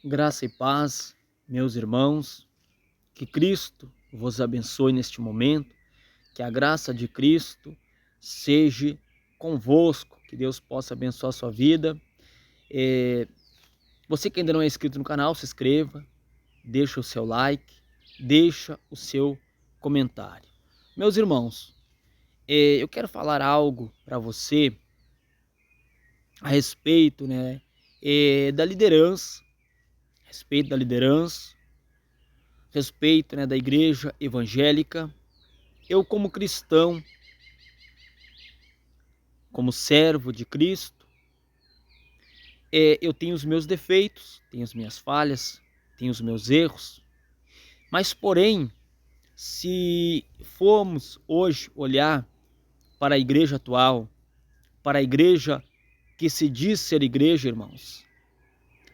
Graça e paz, meus irmãos, que Cristo vos abençoe neste momento, que a graça de Cristo seja convosco, que Deus possa abençoar a sua vida. Você que ainda não é inscrito no canal, se inscreva, deixa o seu like, deixa o seu comentário. Meus irmãos, eu quero falar algo para você a respeito, da liderança, respeito, da igreja evangélica. Eu, como cristão, como servo de Cristo, eu tenho os meus defeitos, tenho as minhas falhas, tenho os meus erros, mas porém, se formos hoje olhar para a igreja atual, para a igreja que se diz ser igreja, irmãos,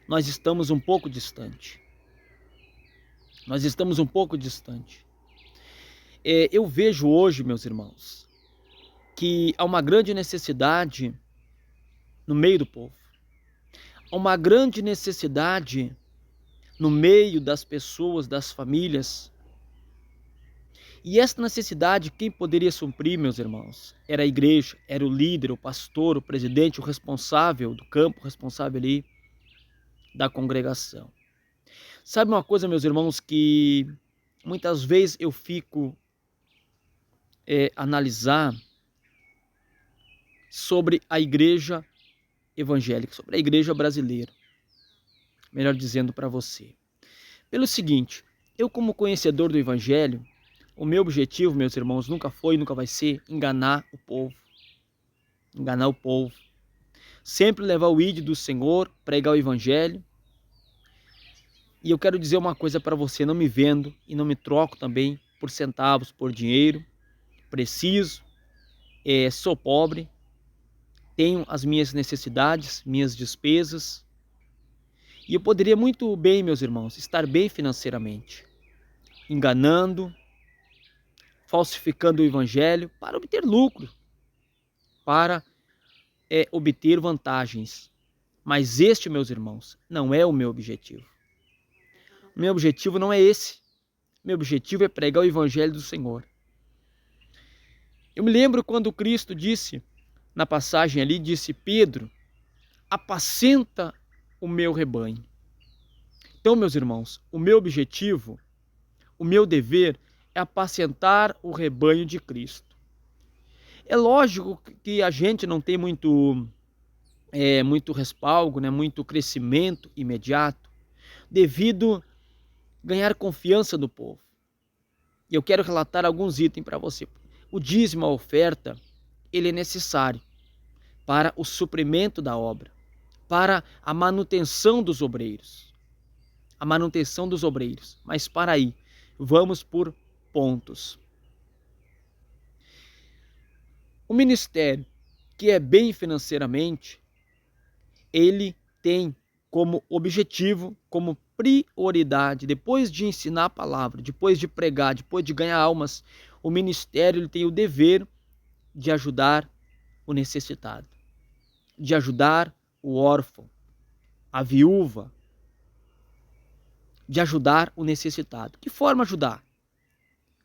nós estamos um pouco distante. Nós estamos um pouco distante. Eu vejo hoje, meus irmãos, que há uma grande necessidade no meio do povo. Há uma grande necessidade no meio das pessoas, das famílias. E esta necessidade, quem poderia suprir, meus irmãos? Era a igreja, era o líder, o pastor, o presidente, o responsável do campo, o responsável ali da congregação. Sabe uma coisa, meus irmãos, que muitas vezes eu fico analisar sobre a igreja evangélica, sobre a igreja brasileira, melhor dizendo para você. Pelo seguinte, eu como conhecedor do evangelho, o meu objetivo, meus irmãos, nunca foi e nunca vai ser enganar o povo. Enganar o povo. Sempre levar o ídolo do Senhor, pregar o evangelho. E eu quero dizer uma coisa para você, não me vendo e não me troco também por centavos, por dinheiro. Preciso, sou pobre, tenho as minhas necessidades, minhas despesas. E eu poderia muito bem, meus irmãos, estar bem financeiramente, enganando, falsificando o evangelho para obter lucro, para obter vantagens. Mas este, meus irmãos, não é o meu objetivo. O meu objetivo não é esse. Meu objetivo é pregar o evangelho do Senhor. Eu me lembro quando Cristo disse, na passagem ali, disse: Pedro, apacenta o meu rebanho. Então, meus irmãos, o meu objetivo, o meu dever é apacentar o rebanho de Cristo. É lógico que a gente não tem muito respaldo, muito crescimento imediato, devido ganhar confiança do povo. E eu quero relatar alguns itens para você. O dízimo, a oferta, ele é necessário para o suprimento da obra, para a manutenção dos obreiros. A manutenção dos obreiros. Mas para aí, vamos por pontos. O ministério que é bem financeiramente, ele tem como objetivo, como prioridade, depois de ensinar a palavra, depois de pregar, depois de ganhar almas, o ministério ele tem o dever de ajudar o necessitado, de ajudar o órfão, a viúva, de ajudar o necessitado. Que forma ajudar?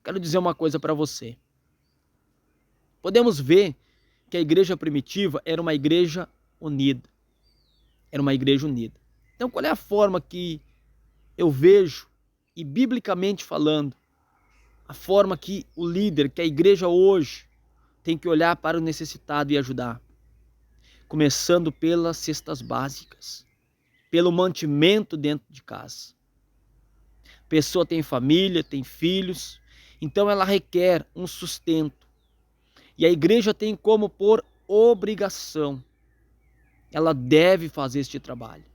Quero dizer uma coisa para você. Podemos ver que a igreja primitiva era uma igreja unida. Era uma igreja unida. Então, qual é a forma que eu vejo, e biblicamente falando, a forma que o líder, que a igreja hoje, tem que olhar para o necessitado e ajudar? Começando pelas cestas básicas, pelo mantimento dentro de casa. A pessoa tem família, tem filhos, então ela requer um sustento. E a igreja tem como por obrigação, ela deve fazer este trabalho.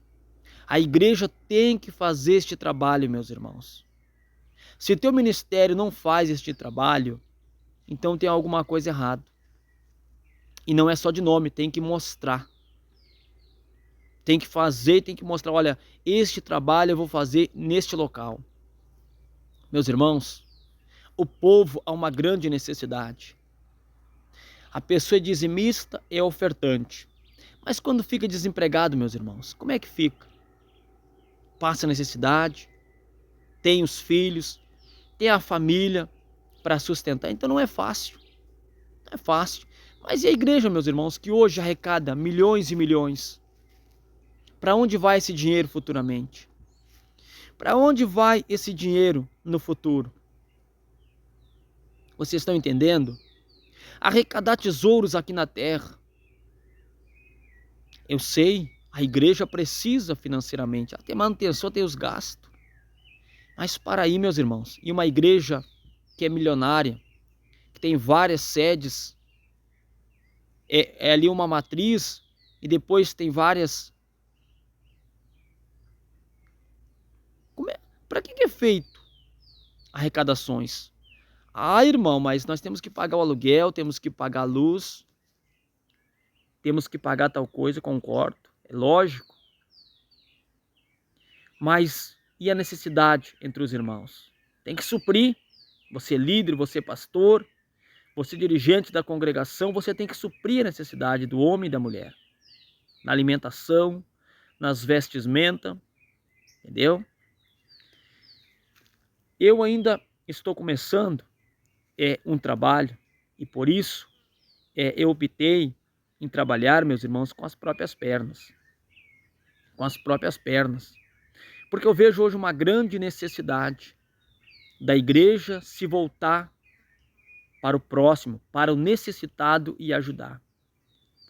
A igreja tem que fazer este trabalho, meus irmãos. Se teu ministério não faz este trabalho, então tem alguma coisa errada. E não é só de nome, tem que mostrar. Tem que fazer, tem que mostrar, olha, este trabalho eu vou fazer neste local. Meus irmãos, o povo há uma grande necessidade. A pessoa é dizimista, é ofertante. Mas quando fica desempregado, meus irmãos, como é que fica? passa necessidade, tem os filhos, tem a família para sustentar. Então não é fácil, não é fácil. Mas e a igreja, meus irmãos, que hoje arrecada milhões e milhões? Para onde vai esse dinheiro futuramente? Para onde vai esse dinheiro no futuro? Vocês estão entendendo? Arrecadar tesouros aqui na terra. Eu sei, a igreja precisa financeiramente, ela tem manutenção, tem os gastos. Mas para aí, meus irmãos, e uma igreja que é milionária, que tem várias sedes, é ali uma matriz, e depois tem várias... Para que é feito arrecadações? Ah, irmão, mas nós temos que pagar o aluguel, temos que pagar a luz, temos que pagar tal coisa, concordo, é lógico. Mas e a necessidade entre os irmãos? Tem que suprir. Você é líder, você é pastor, você é dirigente da congregação, você tem que suprir a necessidade do homem e da mulher. Na alimentação, nas vestimentas, entendeu? Eu ainda estou começando um trabalho e por isso eu optei em trabalhar, meus irmãos, com as próprias pernas. Com as próprias pernas. Porque eu vejo hoje uma grande necessidade da igreja se voltar para o próximo, para o necessitado e ajudar.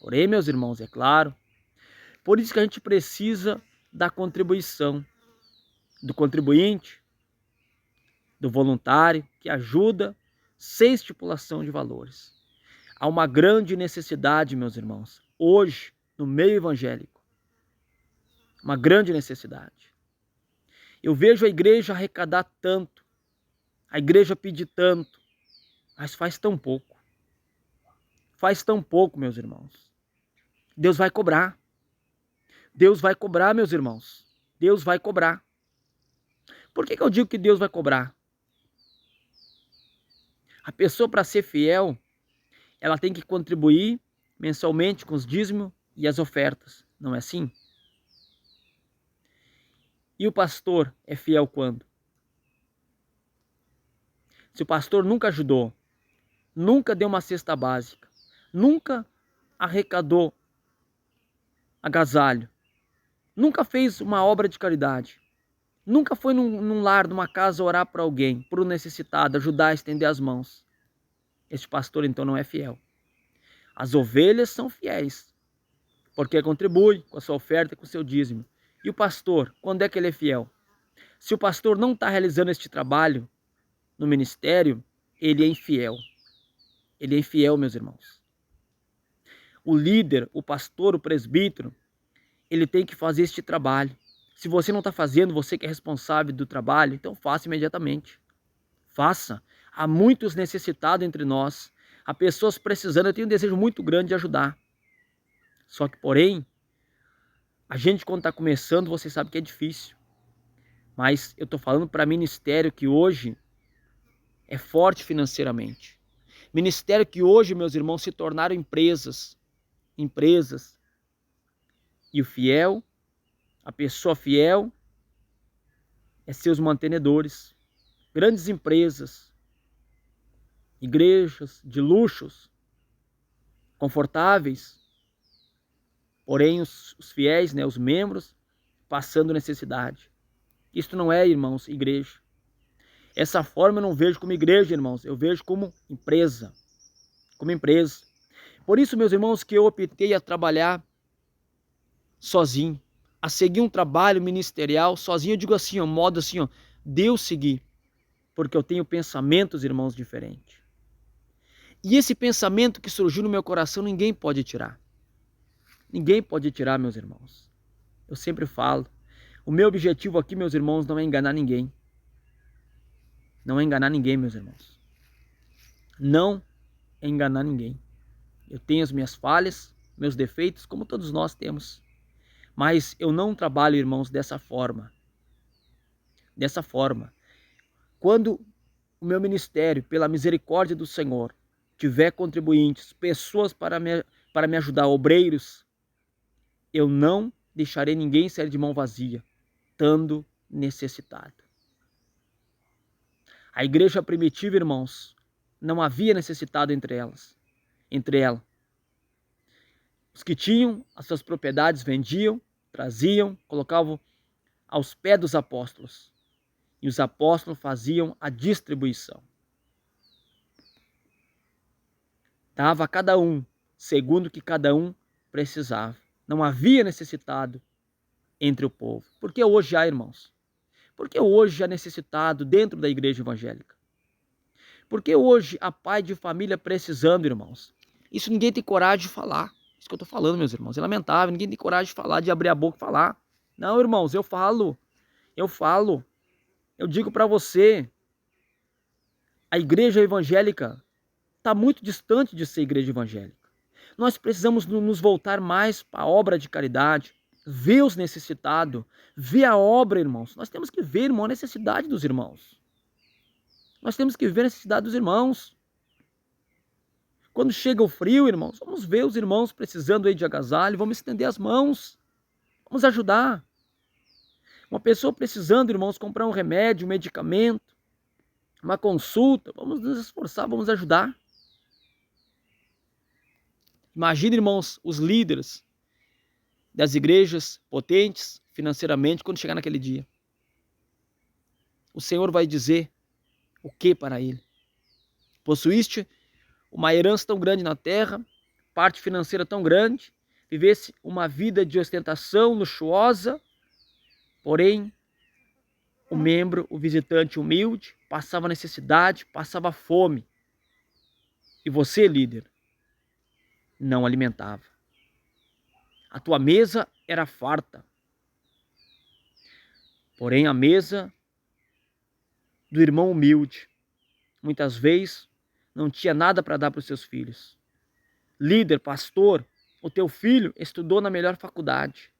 Porém, meus irmãos, é claro, por isso que a gente precisa da contribuição do contribuinte, do voluntário, que ajuda sem estipulação de valores. Há uma grande necessidade, meus irmãos, hoje, no meio evangélico. Uma grande necessidade. Eu vejo a igreja arrecadar tanto, a igreja pedir tanto, mas faz tão pouco. Faz tão pouco, meus irmãos. Deus vai cobrar. Deus vai cobrar, meus irmãos. Deus vai cobrar. Por que eu digo que Deus vai cobrar? A pessoa, para ser fiel, ela tem que contribuir mensalmente com os dízimos e as ofertas. Não é assim? E o pastor é fiel quando? Se o pastor nunca ajudou, nunca deu uma cesta básica, nunca arrecadou agasalho, nunca fez uma obra de caridade, nunca foi num lar, numa casa orar para alguém, por um necessitado, ajudar a estender as mãos. Este pastor então não é fiel. As ovelhas são fiéis, porque contribui com a sua oferta, com o seu dízimo. E o pastor, quando é que ele é fiel? Se o pastor não está realizando este trabalho no ministério, ele é infiel. Ele é infiel, meus irmãos. O líder, o pastor, o presbítero, ele tem que fazer este trabalho. Se você não está fazendo, você que é responsável do trabalho, então faça imediatamente. Faça. Há muitos necessitados entre nós. Há pessoas precisando. Eu tenho um desejo muito grande de ajudar. Só que, porém, a gente quando está começando, você sabe que é difícil. Mas eu estou falando para ministério que hoje é forte financeiramente. Ministério que hoje, meus irmãos, se tornaram empresas. Empresas. E o fiel, a pessoa fiel, é seus mantenedores. Grandes empresas, igrejas de luxos, confortáveis, porém os fiéis, né, os membros, passando necessidade. Isto não é, irmãos, igreja. Essa forma eu não vejo como igreja, irmãos, eu vejo como empresa. Como empresa. Por isso, meus irmãos, que eu optei a trabalhar sozinho, a seguir um trabalho ministerial sozinho. Eu digo assim, ó, modo assim, ó, Deus seguir, porque eu tenho pensamentos, irmãos, diferentes. E esse pensamento que surgiu no meu coração, ninguém pode tirar. Ninguém pode tirar, meus irmãos. Eu sempre falo, o meu objetivo aqui, meus irmãos, não é enganar ninguém. Não é enganar ninguém, meus irmãos. Não é enganar ninguém. Eu tenho as minhas falhas, meus defeitos, como todos nós temos. Mas eu não trabalho, irmãos, dessa forma. Dessa forma. Quando o meu ministério, pela misericórdia do Senhor, tiver contribuintes, pessoas para me ajudar, obreiros, eu não deixarei ninguém sair de mão vazia. tratando necessitado. A igreja primitiva, irmãos, não havia necessitado entre ela. Os que tinham as suas propriedades vendiam, traziam, colocavam aos pés dos apóstolos. E os apóstolos faziam a distribuição. Dava a cada um, segundo o que cada um precisava. Não havia necessitado entre o povo. Por que hoje há, irmãos? Por que hoje há necessitado dentro da igreja evangélica? Por que hoje há pai de família precisando, irmãos? Isso ninguém tem coragem de falar. Isso que eu estou falando, meus irmãos. É lamentável, ninguém tem coragem de falar, de abrir a boca e falar. Não, irmãos, eu falo. Eu digo para você, a igreja evangélica está muito distante de ser igreja evangélica. Nós precisamos nos voltar mais para a obra de caridade, ver os necessitados, ver a obra, irmãos. Nós temos que ver, irmão, a necessidade dos irmãos. Nós temos que ver a necessidade dos irmãos. Quando chega o frio, irmãos, vamos ver os irmãos precisando aí de agasalho, vamos estender as mãos, vamos ajudar. Uma pessoa precisando, irmãos, comprar um remédio, um medicamento, uma consulta, vamos nos esforçar, vamos ajudar. Imagina, irmãos, os líderes das igrejas potentes financeiramente quando chegar naquele dia. O Senhor vai dizer o que para ele? Possuíste uma herança tão grande na terra, parte financeira tão grande, vivesse uma vida de ostentação luxuosa, porém o membro, o visitante humilde, passava necessidade, passava fome. E você, líder, não alimentava. A tua mesa era farta. Porém, a mesa do irmão humilde, muitas vezes, não tinha nada para dar para os seus filhos. Líder, pastor, o teu filho estudou na melhor faculdade.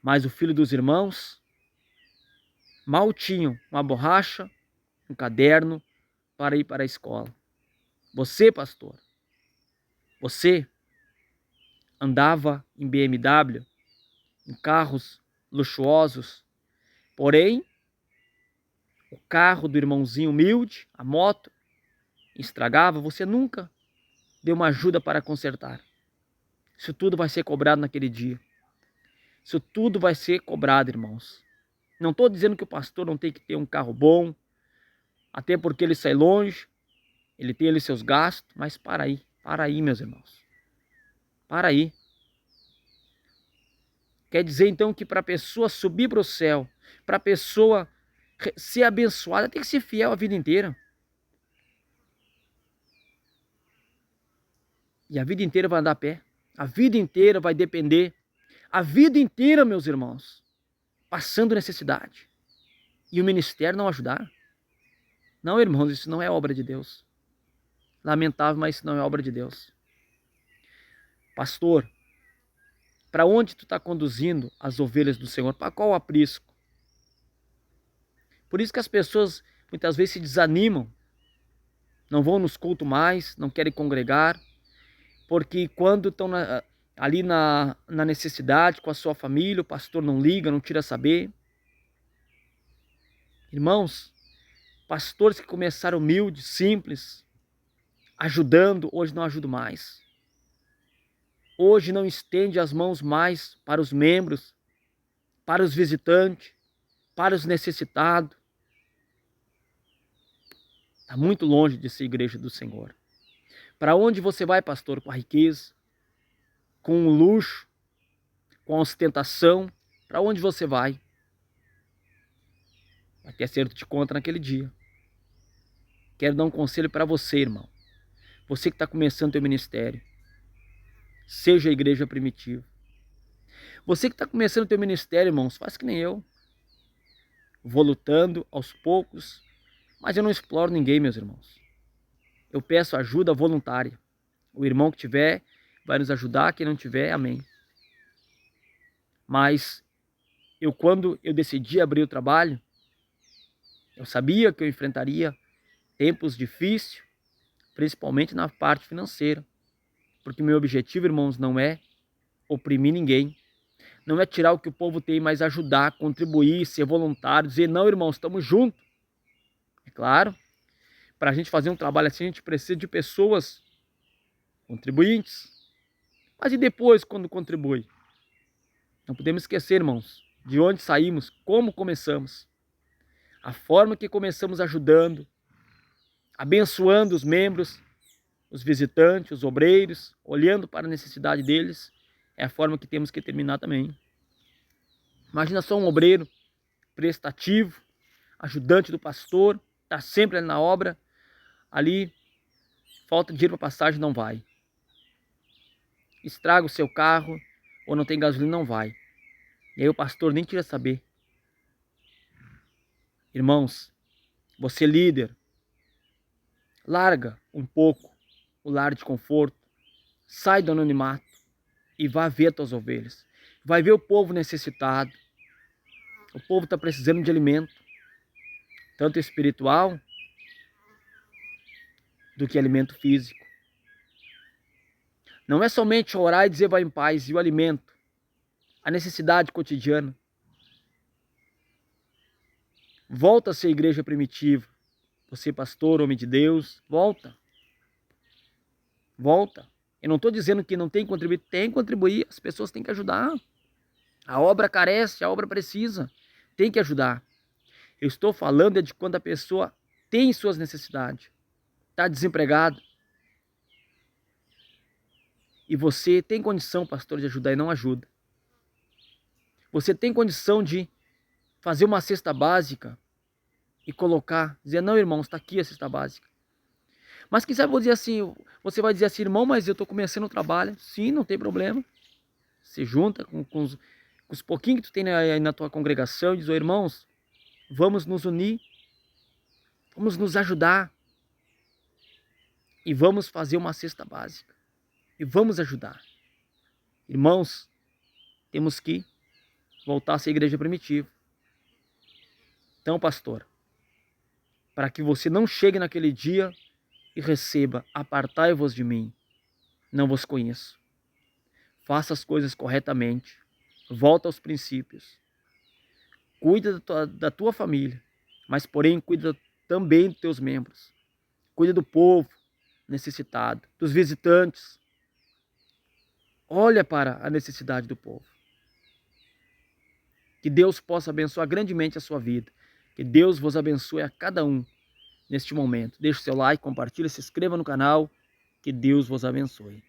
Mas o filho dos irmãos mal tinham uma borracha, um caderno para ir para a escola. Você, pastor, você andava em BMW, em carros luxuosos, porém, o carro do irmãozinho humilde, a moto, estragava, você nunca deu uma ajuda para consertar. Isso tudo vai ser cobrado naquele dia. Isso tudo vai ser cobrado, irmãos. Não estou dizendo que o pastor não tem que ter um carro bom, até porque ele sai longe, ele tem ali seus gastos, mas para aí, meus irmãos. Para aí. Quer dizer, então, que para a pessoa subir para o céu, para a pessoa ser abençoada, tem que ser fiel a vida inteira. E a vida inteira vai andar a pé. A vida inteira vai depender. A vida inteira, meus irmãos, passando necessidade. E o ministério não ajudar. Não, irmãos, isso não é obra de Deus. Lamentável, mas isso não é obra de Deus. Pastor, para onde tu está conduzindo as ovelhas do Senhor? Para qual aprisco? Por isso que as pessoas muitas vezes se desanimam. Não vão nos cultos mais, não querem congregar. Porque quando estão ali na necessidade com a sua família, o pastor não liga, não tira saber. Irmãos, pastores que começaram humildes, simples, ajudando, hoje não ajudam mais. Hoje não estende as mãos mais para os membros, para os visitantes, para os necessitados. Está muito longe de ser igreja do Senhor. Para onde você vai, pastor? Com a riqueza, com o luxo, com a ostentação? Para onde você vai? Vai ter acerto de conta naquele dia. Quero dar um conselho para você, irmão. Você que está começando o teu ministério. Seja a igreja primitiva. Você que está começando o teu ministério, irmãos, faz que nem eu. Vou lutando aos poucos, mas eu não exploro ninguém, meus irmãos. Eu peço ajuda voluntária. O irmão que tiver vai nos ajudar, quem não tiver, amém. Mas quando eu decidi abrir o trabalho, eu sabia que eu enfrentaria tempos difíceis, principalmente na parte financeira. Porque meu objetivo, irmãos, não é oprimir ninguém. Não é tirar o que o povo tem, mas ajudar, contribuir, ser voluntário, dizer, não, irmãos, estamos juntos. É claro, para a gente fazer um trabalho assim, a gente precisa de pessoas contribuintes. Mas e depois, quando contribui? Não podemos esquecer, irmãos, de onde saímos, como começamos. A forma que começamos ajudando, abençoando os membros, os visitantes, os obreiros, olhando para a necessidade deles, é a forma que temos que terminar também. Imagina só um obreiro prestativo, ajudante do pastor, está sempre ali na obra, ali falta dinheiro para passagem, não vai. Estraga o seu carro ou não tem gasolina, não vai. E aí o pastor nem queria saber. Irmãos, você líder, larga um pouco o lar de conforto, sai do anonimato e vá ver as tuas ovelhas. Vai ver o povo necessitado. O povo está precisando de alimento, tanto espiritual do que alimento físico. Não é somente orar e dizer vai em paz, e o alimento, a necessidade cotidiana. Volta a ser igreja primitiva. Você, pastor, homem de Deus, volta. Volta. Eu não estou dizendo que não tem que contribuir. Tem que contribuir. As pessoas têm que ajudar. A obra carece, a obra precisa. Tem que ajudar. Eu estou falando de quando a pessoa tem suas necessidades. Está desempregado. E você tem condição, pastor, de ajudar e não ajuda. Você tem condição de fazer uma cesta básica e colocar, dizer, não, irmão, está aqui a cesta básica. Mas quem sabe você vai dizer assim, irmão, mas eu estou começando o trabalho. Sim, não tem problema. Se junta com os pouquinhos que tu tem aí na tua congregação e diz, irmãos, vamos nos unir, vamos nos ajudar e vamos fazer uma cesta básica. E vamos ajudar. Irmãos, temos que voltar a ser igreja primitiva. Então, pastor, para que você não chegue naquele dia e receba, apartai-vos de mim, não vos conheço. Faça as coisas corretamente, volta aos princípios, cuida da tua família, mas porém cuida também dos teus membros, cuida do povo necessitado, dos visitantes, olha para a necessidade do povo. Que Deus possa abençoar grandemente a sua vida, que Deus vos abençoe a cada um neste momento. Deixe o seu like, compartilhe, se inscreva no canal. Que Deus vos abençoe.